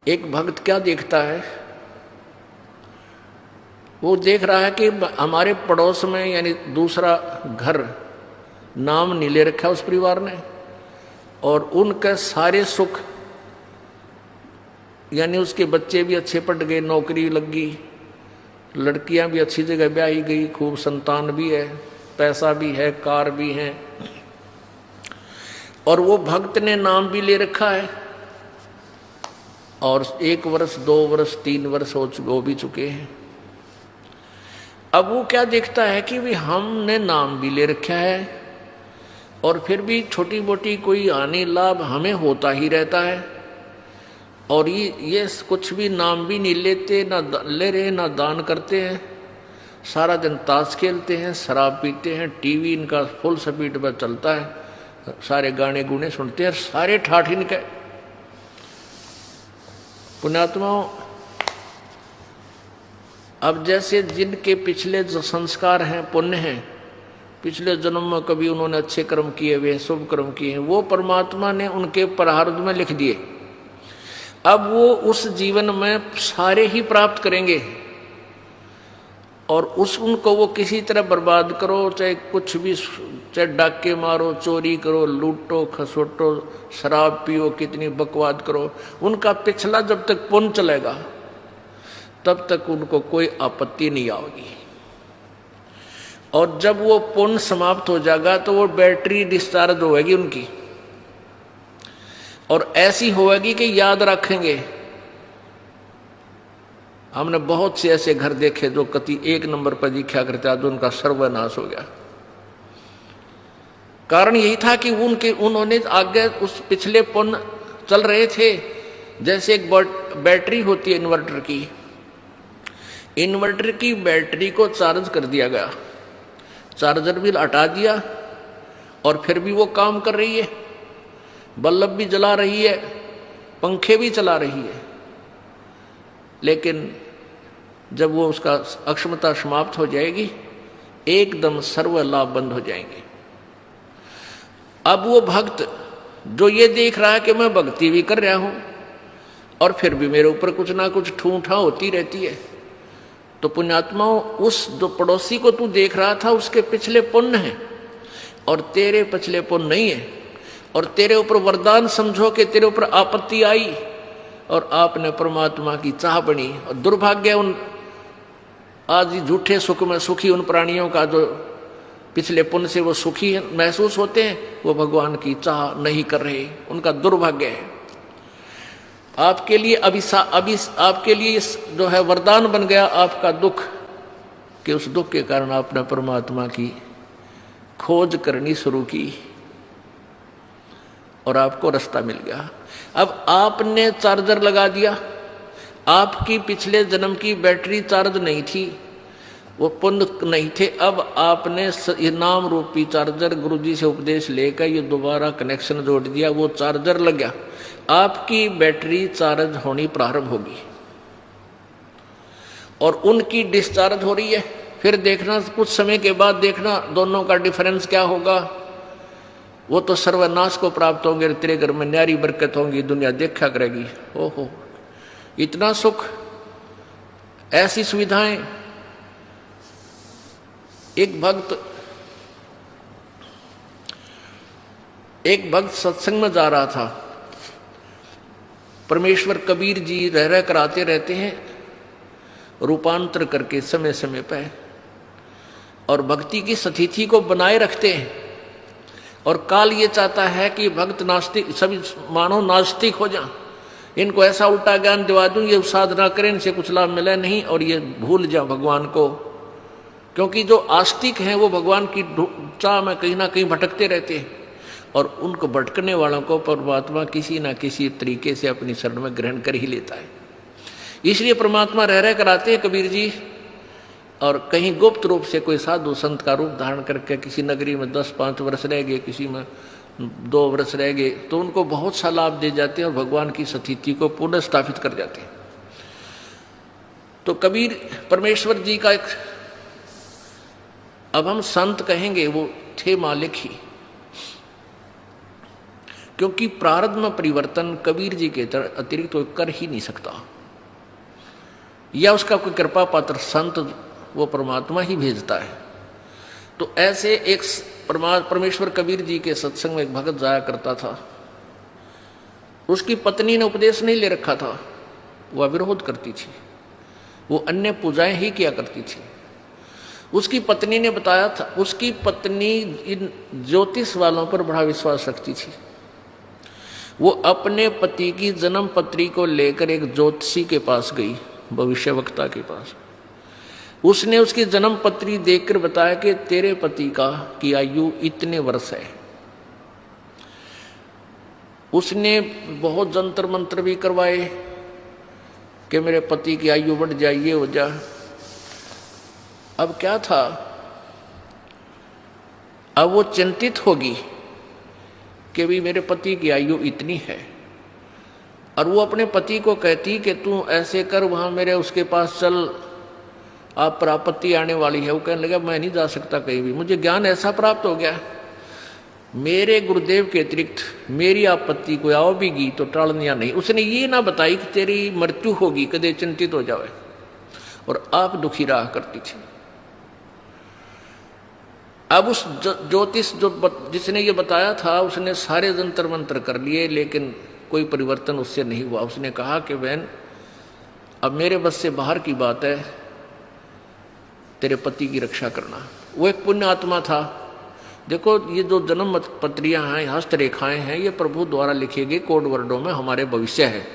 एक भक्त क्या देखता है, वो देख रहा है कि हमारे पड़ोस में यानी दूसरा घर नाम नहीं ले रखा उस परिवार ने, और उनके सारे सुख यानी उसके बच्चे भी अच्छे पढ़ गए, नौकरी लग गई, लड़कियां भी अच्छी जगह ब्याही गई, खूब संतान भी है, पैसा भी है, कार भी है, और वो भक्त ने नाम भी ले रखा है, और 1 वर्ष 2 वर्ष 3 वर्ष हो भी चुके हैं। अब वो क्या देखता है कि भी हमने नाम भी ले रखा है और फिर भी छोटी मोटी कोई हानि लाभ हमें होता ही रहता है, और ये कुछ भी नाम भी नहीं लेते, ना ले रहे ना दान करते हैं, सारा दिन ताश खेलते हैं, शराब पीते हैं, टीवी इनका फुल स्पीड पर चलता है, सारे गाने गुने सुनते हैं, सारे ठाठ इनके। पुण्यात्माओं, अब जैसे जिनके पिछले जो संस्कार हैं, पुण्य हैं, पिछले जन्म में कभी उन्होंने अच्छे कर्म किए हुए, शुभ कर्म किए हैं, वो परमात्मा ने उनके प्रारब्ध में लिख दिए। अब वो उस जीवन में सारे ही प्राप्त करेंगे, और उनको वो किसी तरह बर्बाद करो, चाहे कुछ भी, चाहे डाके मारो, चोरी करो, लूटो खसोटो, शराब पियो, कितनी बकवाद करो, उनका पिछला जब तक पुण्य चलेगा तब तक उनको कोई आपत्ति नहीं आएगी। और जब वो पुण्य समाप्त हो जाएगा तो वो बैटरी डिस्चार्ज होगी उनकी, और ऐसी होगी कि याद रखेंगे। हमने बहुत से ऐसे घर देखे जो कति 1 नंबर पर दिखा करते, आज उनका सर्वनाश हो गया। कारण यही था कि उन्होंने आगे उस पिछले पुण्य चल रहे थे। जैसे एक बैटरी होती है इन्वर्टर की, इन्वर्टर की बैटरी को चार्ज कर दिया गया, चार्जर भी हटा दिया और फिर भी वो काम कर रही है, बल्ब भी जला रही है, पंखे भी चला रही है, लेकिन जब वो उसका अक्षमता समाप्त हो जाएगी एकदम सर्व लाभ बंद हो जाएंगे। अब वो भक्त जो ये देख रहा है कि मैं भक्ति भी कर रहा हूं और फिर भी मेरे ऊपर कुछ ना कुछ ठूठा होती रहती है, तो पुण्यात्माओं, उस जो पड़ोसी को तू देख रहा था उसके पिछले पुण्य हैं और तेरे पिछले पुण्य नहीं है, और तेरे ऊपर वरदान समझो कि तेरे ऊपर आपत्ति आई और आपने परमात्मा की चाह बनी। और दुर्भाग्य उन आज झूठे सुख में सुखी उन प्राणियों का जो पिछले पुण्य से वो सुखी महसूस होते हैं, वो भगवान की चाह नहीं कर रहे, उनका दुर्भाग्य है। आपके लिए आपके लिए जो है वरदान बन गया आपका दुख, कि उस दुख के कारण आपने परमात्मा की खोज करनी शुरू की और आपको रास्ता मिल गया। अब आपने चार्जर लगा दिया, आपकी पिछले जन्म की बैटरी चार्ज नहीं थी, वो पुण्य नहीं थे, अब आपने नाम रूपी चार्जर गुरुजी से उपदेश लेकर ये दोबारा कनेक्शन जोड़ दिया, वो चार्जर लग गया, आपकी बैटरी चार्ज होनी प्रारंभ होगी और उनकी डिस्चार्ज हो रही है। फिर देखना कुछ समय के बाद देखना दोनों का डिफरेंस क्या होगा। वो तो सर्वनाश को प्राप्त होंगे, तेरे घर में न्यारी बरकत होंगी, दुनिया देखा करेगी। ओहो, इतना सुख, ऐसी सुविधाएं। एक भक्त सत्संग में जा रहा था, परमेश्वर कबीर जी रह कराते रहते हैं रूपांतर करके समय समय पर, और भक्ति की स्थिति को बनाए रखते हैं। और काल ये चाहता है कि भक्त नास्तिक, सभी मानो नास्तिक हो जाएं, इनको ऐसा उल्टा ज्ञान दिवा दूं, ये साधना करें, इनसे कुछ लाभ मिले नहीं, और ये भूल जाए भगवान को। क्योंकि जो आस्तिक हैं वो भगवान की चाह में कहीं ना कहीं भटकते रहते हैं, और उनको भटकने वालों को परमात्मा किसी ना किसी तरीके से अपनी शरण में ग्रहण कर ही लेता है। इसलिए परमात्मा रह कराते हैं कबीर जी, और कहीं गुप्त रूप से कोई साधु संत का रूप धारण करके किसी नगरी में 10-5 वर्ष रह गए, किसी में 2 वर्ष रह गए, तो उनको बहुत सा लाभ दे जाते हैं और भगवान की स्थिति को पुनः स्थापित कर जाते हैं। तो कबीर परमेश्वर जी का एक, अब हम संत कहेंगे, वो थे मालिक ही। क्योंकि प्रारब्ध में परिवर्तन कबीर जी के अतिरिक्त कोई कर ही नहीं सकता, या उसका कोई कृपा पात्र संत वो परमात्मा ही भेजता है। तो ऐसे एक परमेश्वर कबीर जी के सत्संग में एक भगत जाया करता था। उसकी पत्नी ने उपदेश नहीं ले रखा था, वह विरोध करती थी, वो अन्य पूजाएं ही किया करती थी। उसकी पत्नी ने बताया था, उसकी पत्नी इन ज्योतिष वालों पर बड़ा विश्वास रखती थी। वो अपने पति की जन्म पत्री को लेकर एक ज्योतिषी के पास गई, भविष्यवक्ता के पास। उसने उसकी जन्म पत्री देखकर बताया कि तेरे पति की आयु इतने वर्ष है। उसने बहुत जंतर मंत्र भी करवाए कि मेरे पति की आयु बढ़ जाए, ये हो जाए। अब क्या था, अब वो चिंतित होगी कि भी मेरे पति की आयु इतनी है, और वो अपने पति को कहती कि तू ऐसे कर, वहां मेरे उसके पास चल, आप पर आपत्ति आने वाली है। वो कहने लगा मैं नहीं जा सकता कहीं भी, मुझे ज्ञान ऐसा प्राप्त हो गया, मेरे गुरुदेव के अतिरिक्त मेरी आपत्ति को आओ भी गी तो टालनिया नहीं। उसने ये ना बताई कि तेरी मृत्यु होगी, कदे चिंतित हो जावे, और आप दुखी रहा करती थी। अब उस ज्योतिष जिसने ये बताया था, उसने सारे जंतर मंत्र कर लिए, लेकिन कोई परिवर्तन उससे नहीं हुआ। उसने कहा कि बहन अब मेरे बस से बाहर की बात है, तेरे पति की रक्षा करना। वो एक पुण्य आत्मा था। देखो ये जो जन्म पत्रियां हैं, हस्तरेखाएं हैं, ये प्रभु द्वारा लिखे गए कोड वर्डों में हमारे भविष्य है,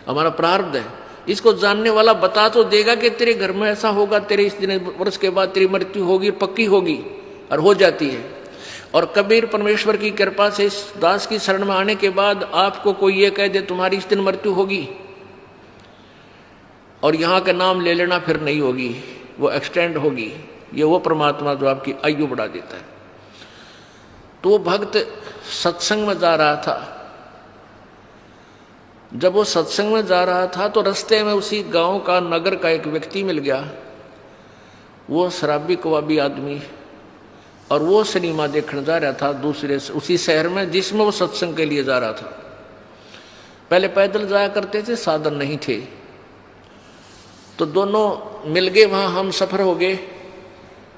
हमारा प्रारब्ध है। इसको जानने वाला बता तो देगा कि तेरे घर में ऐसा होगा, तेरे इस दिन वर्ष के बाद तेरी मृत्यु होगी, पक्की होगी, और हो जाती है। और कबीर परमेश्वर की कृपा से इस दास की शरण में आने के बाद आपको कोई ये कह दे तुम्हारी इस दिन मृत्यु होगी, और यहाँ का नाम ले लेना फिर नहीं होगी, वो एक्सटेंड होगी। ये वो परमात्मा जो आपकी आयु बढ़ा देता है। तो वो भक्त सत्संग में जा रहा था। जब वो सत्संग में जा रहा था तो रास्ते में उसी गांव का, नगर का एक व्यक्ति मिल गया। वो शराबी कबाबी आदमी, और वो सिनेमा देखने जा रहा था दूसरे उसी शहर में जिसमें वो सत्संग के लिए जा रहा था। पहले पैदल जाया करते थे, साधन नहीं थे, तो दोनों मिल गए, वहां हम सफर हो गए।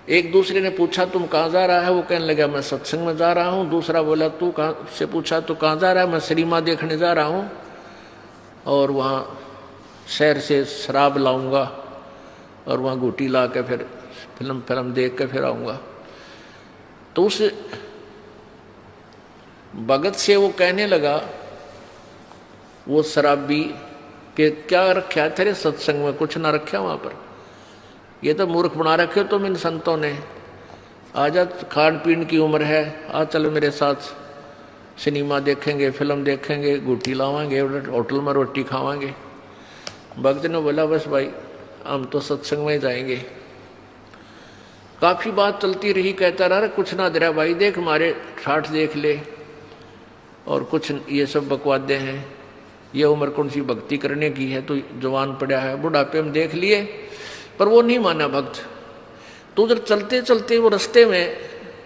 एक दूसरे ने पूछा तुम कहाँ जा रहा है, वो कहने लगा मैं सत्संग में जा रहा हूँ। दूसरा बोला तू कहाँ से, पूछा तो कहाँ जा रहा है, मैं सिनेमा देखने जा रहा हूँ, और वहाँ शहर से शराब लाऊंगा, और वहाँ घूटी ला के फिर फिल्म देख के फिर आऊँगा। तो उस भगत से वो कहने लगा, वो शराबी, कि क्या रखा तेरे सत्संग में, कुछ ना रखा वहाँ पर, ये तो मूर्ख बना रखे हो तुम इन संतों ने। आजा, खान पीन की उम्र है, आ चल मेरे साथ, सिनेमा देखेंगे, फिल्म देखेंगे, घूटी लावांगे, होटल में रोटी खावांगे। भक्त ने बोला बस भाई हम तो सत्संग में जाएंगे। काफ़ी बात चलती रही, कहता रहा कुछ ना दे रहा भाई, देख हमारे ठाठ देख ले, और कुछ ये सब बकवादे हैं, ये उम्र कौन सी भक्ति करने की है, तो जवान पड़ा है, बुढ़ापे में देख लिए। पर वो नहीं माना भक्त। तो उधर चलते चलते वो रास्ते में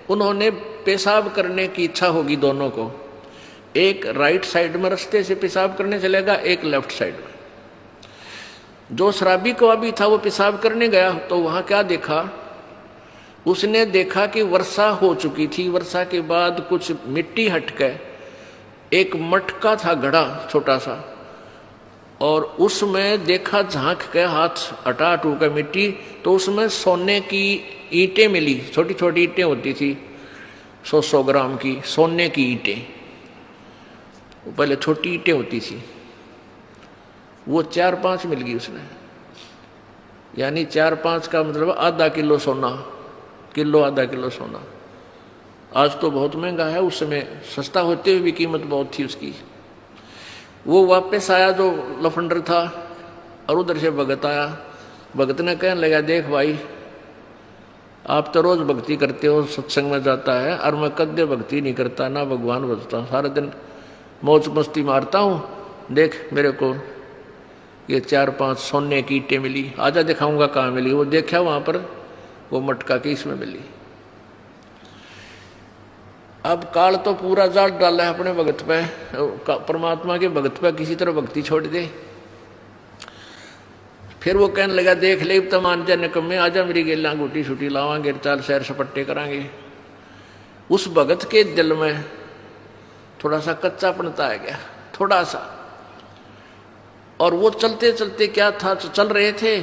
उन्होंने पेशाब करने की इच्छा होगी दोनों को। एक राइट साइड में रास्ते से पेशाब करने चलेगा, एक लेफ्ट साइड में। जो शराबी कबाबी था वो पेशाब करने गया, तो वहाँ क्या देखा, उसने देखा कि वर्षा हो चुकी थी। वर्षा के बाद कुछ मिट्टी हटके एक मटका था, घड़ा छोटा सा, और उसमें देखा झांक के हाथ हटा हटू के मिट्टी, तो उसमें सोने की ईंटें मिली। छोटी छोटी ईंटें होती थी, 100-100 ग्राम की सोने की ईंटें, पहले छोटी ईंटें होती थी, वो 4-5 मिल गई उसने। यानी 4-5 का मतलब आधा किलो सोना, किलो आधा किलो सोना। आज तो बहुत महंगा है, उस समय सस्ता होते हुए भी कीमत बहुत थी उसकी। वो वापस आया जो लफंडर था, और उधर से भगत आया। भगत ने कहने लगा देख भाई, आप तो रोज भक्ति करते हो, सत्संग में जाता है, और मैं कद्य भक्ति नहीं करता, ना भगवान भजता, सारा दिन मौज मस्ती मारता हूँ। देख मेरे को ये 4-5 सोने की ईंटें मिली, आजा दिखाऊंगा कहाँ मिली। वो देखा वहाँ पर, वो मटका की इसमें मिली। अब काल तो पूरा जाल डाला है अपने भगत पे, परमात्मा के भगत पे किसी तरह भक्ति छोड़ दे। फिर वो कहने लगा देख ले तो मान जा निकम्मे, आजा मेरी गेला गुटी छुटी लावांगे, चाल सैर सपट्टे करांगे। उस भगत के दिल में थोड़ा सा कच्चापनता आ गया, थोड़ा सा। और वो चलते चलते क्या था, चल रहे थे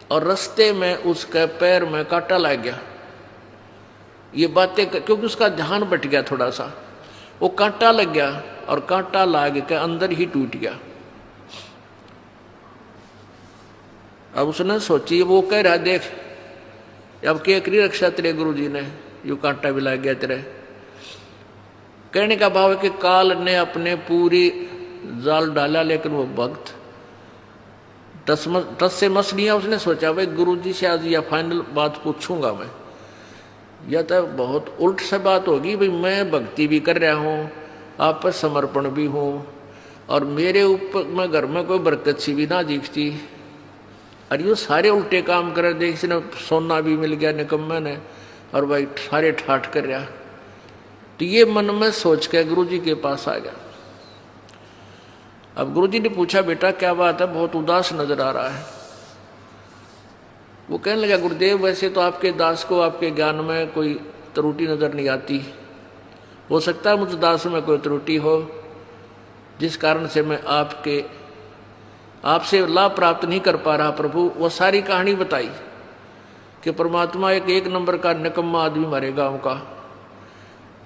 और रास्ते में उसके पैर में कांटा लग गया। ये बातें क्योंकि उसका ध्यान बट गया थोड़ा सा, वो कांटा लग गया और कांटा लाग के अंदर ही टूट गया। अब उसने सोची, वो कह रहा देख अब क्या करी रक्षा तेरे गुरु जी ने, यू कांटा भी लग गया तेरे। कहने का भाव है कि काल ने अपने पूरी जाल डाला, लेकिन वो भक्त टस से मस लिया। उसने सोचा भाई गुरु जी से आज या फाइनल बात पूछूंगा मैं, यह तो बहुत उल्ट से बात होगी भाई, मैं भक्ति भी कर रहा हूँ, आप पर समर्पण भी हूँ, और मेरे ऊपर मैं घर में कोई बरकत सी भी ना दिखती, और ये सारे उल्टे काम कर रहे। देख ने सोना भी मिल गया निकम्मे ने, और भाई सारे ठाठ कर रहा। तो ये मन में सोच के गुरु जी के पास आ गया। अब गुरु जी ने पूछा बेटा क्या बात है, बहुत उदास नजर आ रहा है। वो कहने लगा गुरुदेव वैसे तो आपके दास को आपके ज्ञान में कोई त्रुटि नजर नहीं आती, हो सकता है मुझ दास में कोई त्रुटि हो जिस कारण से मैं आपसे लाभ प्राप्त नहीं कर पा रहा प्रभु। वो सारी कहानी बताई कि परमात्मा एक नंबर का निकम्मा आदमी हमारे गांव का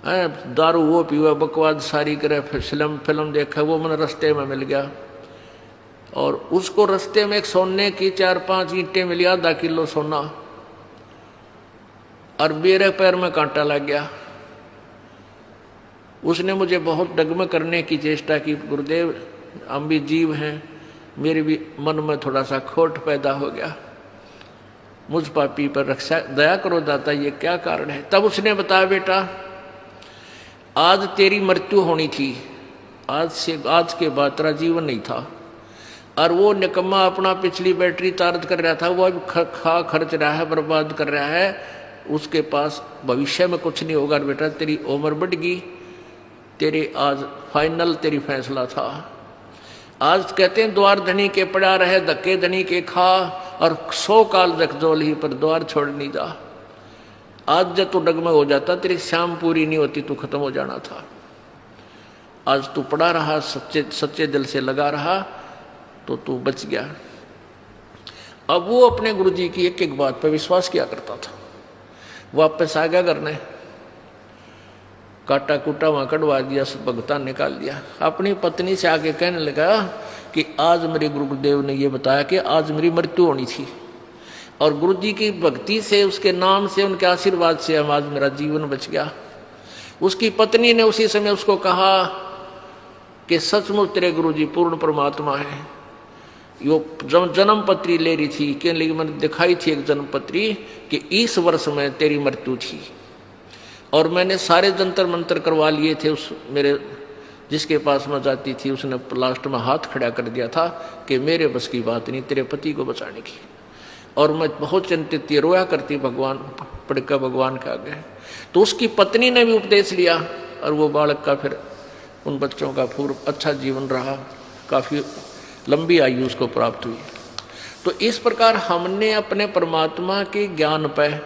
है, दारू वो पीवा, बकवाद सारी करे, फिल्म देखा, वो मैंने रास्ते में मिल गया, और उसको रास्ते में एक सोने की 4-5 ईंटें मिली, आधा किलो सोना, और मेरे पैर में कांटा लग गया। उसने मुझे बहुत डगमग करने की चेष्टा की, गुरुदेव हम भी जीव हैं, मेरे भी मन में थोड़ा सा खोट पैदा हो गया, मुझ पापी पर रक्षा दया करो दाता, ये क्या कारण है। तब उसने बताया बेटा आज तेरी मृत्यु होनी थी, आज के बाद तेरा जीवन नहीं था, और वो निकम्मा अपना पिछली बैटरी चार्ज कर रहा था, वो अब खर्च रहा है, बर्बाद कर रहा है, उसके पास भविष्य में कुछ नहीं होगा। बेटा तेरी उम्र बढ़ गई, तेरे आज फाइनल तेरी फैसला था। आज कहते हैं द्वार धनी के पड़ा रहे, धक्के धनी के खा, और 100 काल जगजोल ही पर द्वार छोड़ नहीं जा। आज जब तू डगमग हो जाता, तेरी शाम पूरी नहीं होती, तू खत्म हो जाना था। आज तू पड़ा रहा, सच्चे दिल से लगा रहा, तो तू बच गया। अब वो अपने गुरु जी की एक एक बात पर विश्वास किया करता था। वापस आ गया करने, काटा कूटा वहां कटवा दिया, भगता निकाल दिया। अपनी पत्नी से आके कहने लगा कि आज मेरे गुरुदेव ने ये बताया कि आज मेरी मृत्यु होनी थी, और गुरु जी की भक्ति से, उसके नाम से, उनके आशीर्वाद से आज मेरा जीवन बच गया। उसकी पत्नी ने उसी समय उसको कहा कि सचमुच तेरे गुरु जी पूर्ण परमात्मा है। यो जन्म पत्री ले रही थी, कहने लगी मैंने दिखाई थी एक जन्म पत्री कि इस वर्ष में तेरी मृत्यु थी, और मैंने सारे जंतर मंत्र करवा लिए थे। उस मेरे जिसके पास मैं जाती थी उसने लास्ट में हाथ खड़ा कर दिया था कि मेरे बस की बात नहीं तेरे पति को बचाने की, और मैं बहुत चिंतित थी, रोया करती भगवान पड़का भगवान के आगे। तो उसकी पत्नी ने भी उपदेश लिया, और वो बालक का फिर उन बच्चों का पूर्व अच्छा जीवन रहा, काफ़ी लंबी आयु उसको प्राप्त हुई। तो इस प्रकार हमने अपने परमात्मा के ज्ञान पर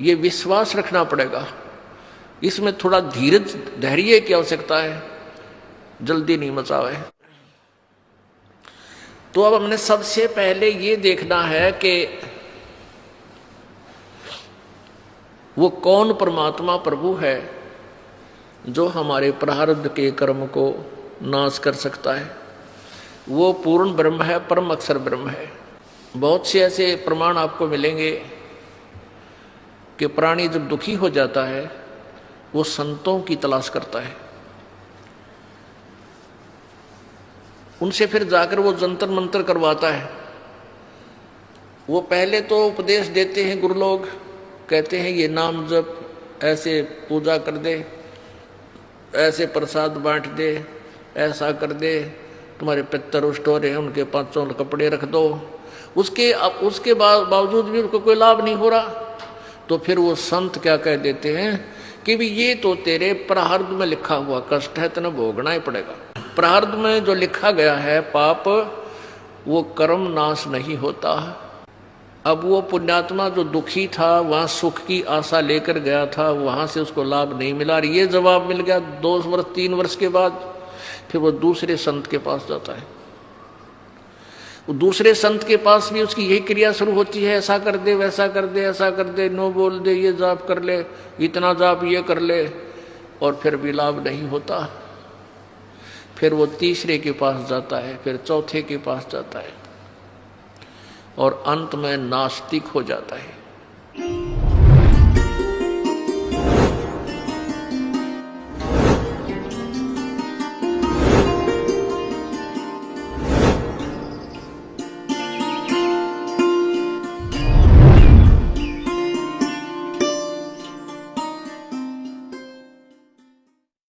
ये विश्वास रखना पड़ेगा। इसमें थोड़ा धीरज धैर्य की आवश्यकता है, जल्दी नहीं मचावे। तो अब हमने सबसे पहले ये देखना है कि वो कौन परमात्मा प्रभु है जो हमारे प्रारब्ध के कर्म को नाश कर सकता है। वो पूर्ण ब्रह्म है, परम अक्षर ब्रह्म है। बहुत से ऐसे प्रमाण आपको मिलेंगे कि प्राणी जब दुखी हो जाता है वो संतों की तलाश करता है, उनसे फिर जाकर वो जंतर मंतर करवाता है। वो पहले तो उपदेश देते हैं, गुरु लोग कहते हैं ये नाम जप, ऐसे पूजा कर दे, ऐसे प्रसाद बांट दे, ऐसा कर दे, तुम्हारे पितर रुष्ट हो रहे हैं उनके 5 कपड़े रख दो। उसके बावजूद भी उसको कोई लाभ नहीं हो रहा, तो फिर वो संत क्या कह देते हैं कि भी ये तो तेरे प्रारब्ध में लिखा हुआ कष्ट है, तेने भोगना ही पड़ेगा। प्रारब्ध में जो लिखा गया है पाप, वो कर्म नाश नहीं होता। अब वो पुण्यात्मा जो दुखी था, वहां सुख की आशा लेकर गया था, वहां से उसको लाभ नहीं मिला। ये जवाब मिल गया 2 वर्ष 3 वर्ष के बाद, फिर वो दूसरे संत के पास जाता है। वो दूसरे संत के पास भी उसकी यही क्रिया शुरू होती है, ऐसा कर दे, वैसा कर दे, ऐसा कर दे, नो बोल दे, ये जाप कर ले, इतना जाप ये कर ले, और फिर भी लाभ नहीं होता। फिर वो तीसरे के पास जाता है, फिर चौथे के पास जाता है, और अंत में नास्तिक हो जाता है।